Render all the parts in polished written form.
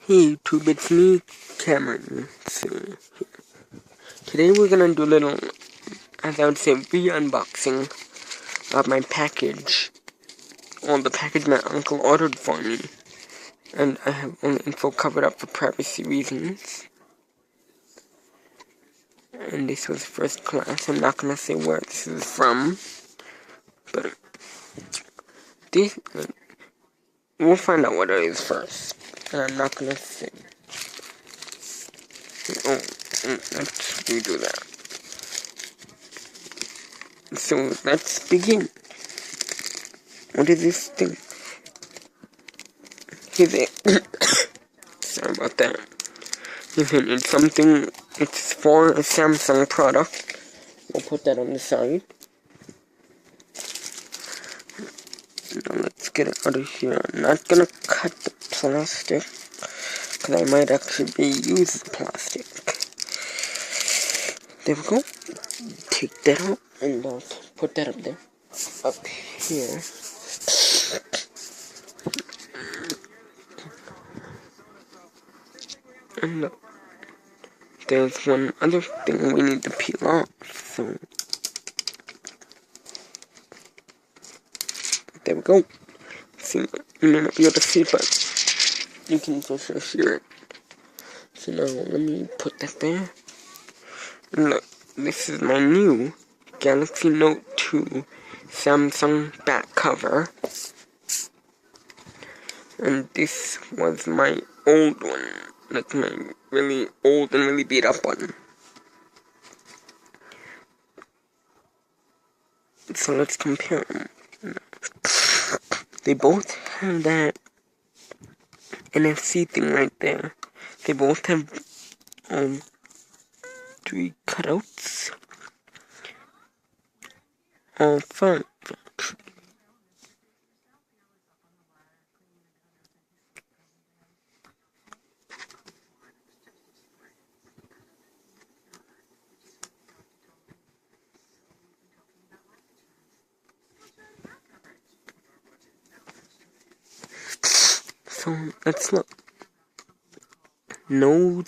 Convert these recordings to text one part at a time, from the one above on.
Hey YouTube, it's me, Cameron. So, today we're gonna do a little, as I would say, re-unboxing of my package. Well, the package my uncle ordered for me. And I have all the info covered up for privacy reasons. And this was first class. I'm not gonna say where this is from. But, this, we'll find out what it is first. And I'm not gonna say. Let's redo that. So, let's begin. What is this thing? Here's it. Sorry about that. It's something, it's for a Samsung product. We'll put that on the side. Now let's get it out of here. I'm not gonna cut the plastic, because I might actually use the plastic. There we go. Take that out, and I'll put that up there. Up here. And look, there's one other thing we need to peel off, so there we go. See, you may not be able to see, but you can for sure hear it. So now let me put that there. And look, this is my new Galaxy Note 2 Samsung back cover. And this was my old one. Like my really old and really beat up one. So let's compare them. They both have that NFC thing right there. They both have 3 cutouts. 5. So let's look. No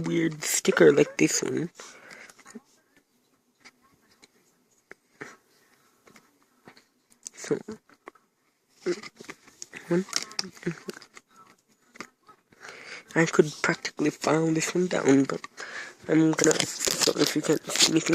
weird sticker like this one. So I could practically file this one down, but I'm gonna. So if you can't see anything,